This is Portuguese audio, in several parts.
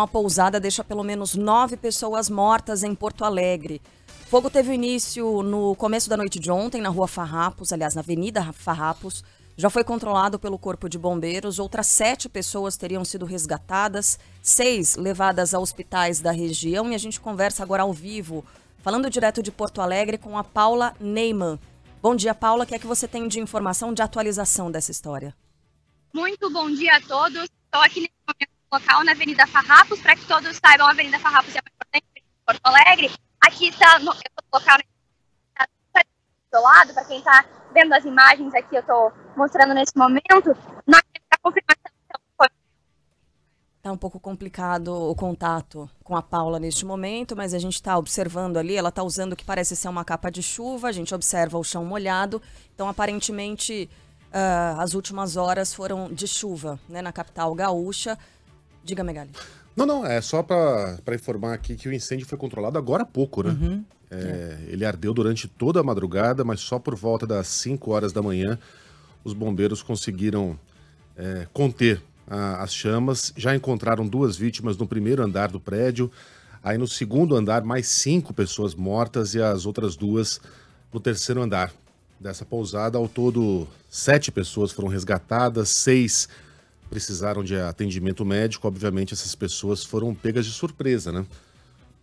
uma pousada deixa pelo menos 9 pessoas mortas em Porto Alegre. O fogo teve início no começo da noite de ontem, na Rua Farrapos, aliás, na Avenida Farrapos. Já foi controlado pelo Corpo de Bombeiros. Outras 7 pessoas teriam sido resgatadas, 6 levadas a hospitais da região. E a gente conversa agora ao vivo, falando direto de Porto Alegre, com a Paula Neyman. Bom dia, Paula. O que é que você tem de informação, de atualização dessa história? Muito bom dia a todos. Estou aqui nesse momento local na Avenida Farrapos. Para que todos saibam, a Avenida Farrapos é uma importante de Porto Alegre. Aqui está no local isolado. Para quem está vendo as imagens aqui, eu estou mostrando nesse momento. Nós temos a confirmação. Está um pouco complicado o contato com a Paula neste momento, mas a gente está observando ali, ela está usando o que parece ser uma capa de chuva, a gente observa o chão molhado, então aparentemente as últimas horas foram de chuva, né, na capital gaúcha. Diga, Megali. Não, é só para informar aqui que o incêndio foi controlado agora há pouco, né? Uhum. Ele ardeu durante toda a madrugada, mas só por volta das 5 horas da manhã os bombeiros conseguiram conter as chamas. Já encontraram 2 vítimas no primeiro andar do prédio, aí no segundo andar mais 5 pessoas mortas e as outras 2 no terceiro andar dessa pousada. Ao todo 7 pessoas foram resgatadas, 6 precisaram de atendimento médico. Obviamente essas pessoas foram pegas de surpresa, né?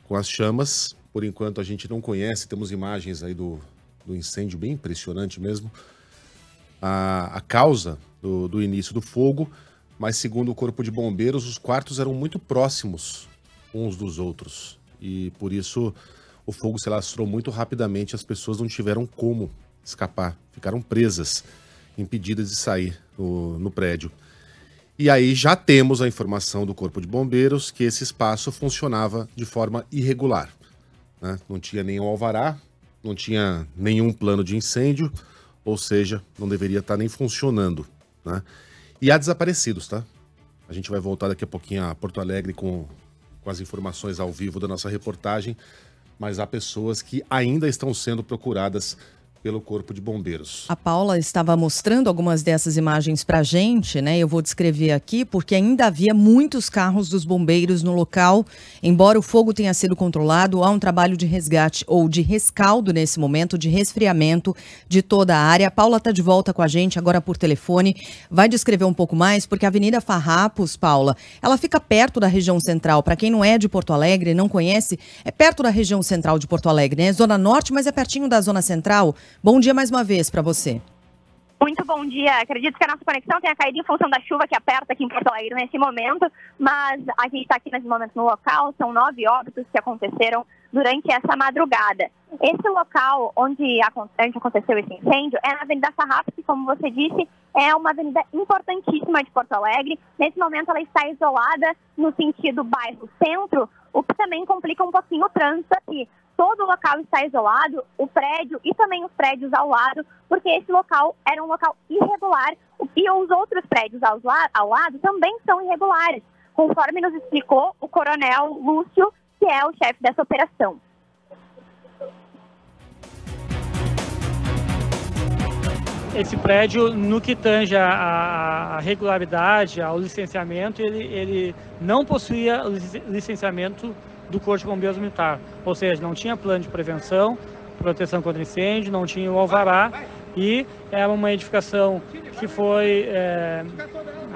Com as chamas. Por enquanto a gente não conhece, temos imagens aí do incêndio, bem impressionante mesmo, a causa do início do fogo. Mas segundo o Corpo de Bombeiros, os quartos eram muito próximos uns dos outros. E por isso o fogo se alastrou muito rapidamente, as pessoas não tiveram como escapar, ficaram presas, impedidas de sair no prédio. E aí já temos a informação do Corpo de Bombeiros que esse espaço funcionava de forma irregular, né? Não tinha nenhum alvará, não tinha nenhum plano de incêndio, ou seja, não deveria estar nem funcionando, né? E há desaparecidos, tá? A gente vai voltar daqui a pouquinho a Porto Alegre com as informações ao vivo da nossa reportagem, mas há pessoas que ainda estão sendo procuradas pelo Corpo de Bombeiros. A Paula estava mostrando algumas dessas imagens pra gente, né? Eu vou descrever aqui, porque ainda havia muitos carros dos bombeiros no local. Embora o fogo tenha sido controlado, há um trabalho de resgate ou de rescaldo nesse momento, de resfriamento de toda a área. A Paula está de volta com a gente agora por telefone. Vai descrever um pouco mais, porque a Avenida Farrapos, Paula, ela fica perto da região central. Para quem não é de Porto Alegre, não conhece, é perto da região central de Porto Alegre, né? Zona Norte, mas é pertinho da Zona Central. Bom dia mais uma vez para você. Muito bom dia. Acredito que a nossa conexão tenha caído em função da chuva que aperta aqui em Porto Alegre nesse momento, mas a gente está aqui nesse momento no local. São 9 óbitos que aconteceram durante essa madrugada. Esse local onde aconteceu esse incêndio é na Avenida Farrapos, que, como você disse, é uma avenida importantíssima de Porto Alegre. Nesse momento ela está isolada no sentido bairro-centro, o que também complica um pouquinho o trânsito aqui. Todo o local está isolado, o prédio e também os prédios ao lado, porque esse local era um local irregular e os outros prédios ao lado também são irregulares, conforme nos explicou o coronel Lúcio, que é o chefe dessa operação. Esse prédio, no que tange a regularidade, ao licenciamento, ele não possuía licenciamento do Corpo de Bombeiros Militar, ou seja, não tinha plano de prevenção, proteção contra incêndio, não tinha o alvará e era uma edificação que foi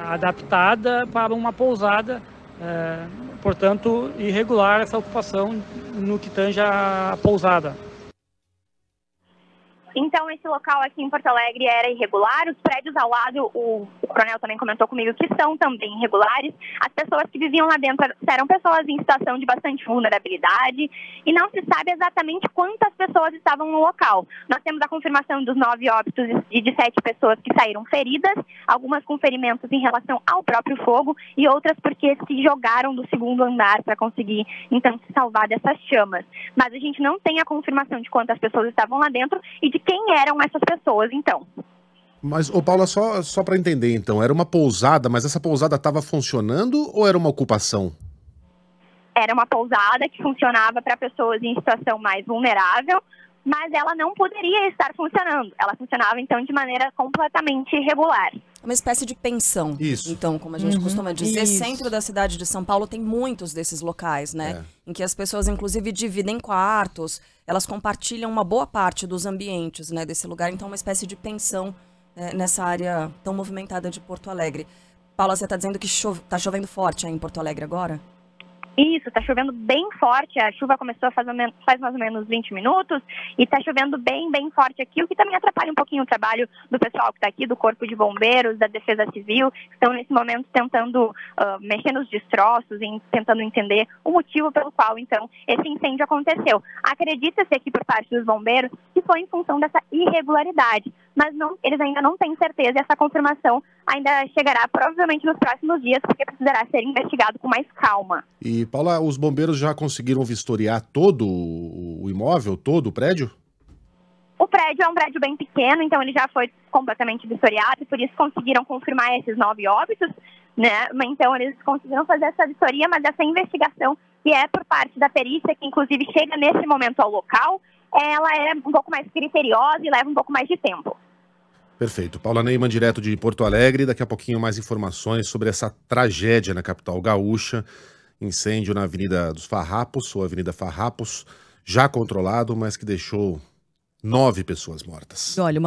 adaptada para uma pousada, portanto, irregular essa ocupação no que tange a pousada. Então, esse local aqui em Porto Alegre era irregular, os prédios ao lado, o coronel também comentou comigo que são também irregulares. As pessoas que viviam lá dentro eram pessoas em situação de bastante vulnerabilidade e não se sabe exatamente quantas pessoas estavam no local. Nós temos a confirmação dos 9 óbitos e de 7 pessoas que saíram feridas, algumas com ferimentos em relação ao próprio fogo e outras porque se jogaram do segundo andar para conseguir, então, se salvar dessas chamas. Mas a gente não tem a confirmação de quantas pessoas estavam lá dentro e de quem eram essas pessoas, então. Mas, Paula, só para entender, então, era uma pousada, mas essa pousada estava funcionando ou era uma ocupação? Era uma pousada que funcionava para pessoas em situação mais vulnerável, mas ela não poderia estar funcionando. Ela funcionava, então, de maneira completamente irregular. uma espécie de pensão. Isso. Então, como a gente costuma dizer, Isso. centro da cidade de São Paulo tem muitos desses locais, né? É. Em que as pessoas, inclusive, dividem quartos, elas compartilham uma boa parte dos ambientes, né, desse lugar. Então, uma espécie de pensão nessa área tão movimentada de Porto Alegre. Paula, você está dizendo que tá chovendo forte aí em Porto Alegre agora? Isso, tá chovendo bem forte, a chuva começou faz mais ou menos 20 minutos e tá chovendo bem forte aqui, o que também atrapalha um pouquinho o trabalho do pessoal que tá aqui, do Corpo de Bombeiros, da Defesa Civil, que estão nesse momento tentando mexer nos destroços e tentando entender o motivo pelo qual, então, esse incêndio aconteceu. Acredita-se aqui por parte dos bombeiros que foi em função dessa irregularidade, mas eles ainda não têm certeza e essa confirmação ainda chegará provavelmente nos próximos dias, porque precisará ser investigado com mais calma. E, Paula, os bombeiros já conseguiram vistoriar todo o imóvel, todo o prédio? O prédio é um prédio bem pequeno, então ele já foi completamente vistoriado e por isso conseguiram confirmar esses 9 óbitos, né? Então eles conseguiram fazer essa vistoria, mas essa investigação, que é por parte da perícia, que inclusive chega nesse momento ao local, ela é um pouco mais criteriosa e leva um pouco mais de tempo. Perfeito. Paula Neyman, direto de Porto Alegre. Daqui a pouquinho mais informações sobre essa tragédia na capital gaúcha. Incêndio na Avenida dos Farrapos, ou Avenida Farrapos, já controlado, mas que deixou 9 pessoas mortas. Olha, uma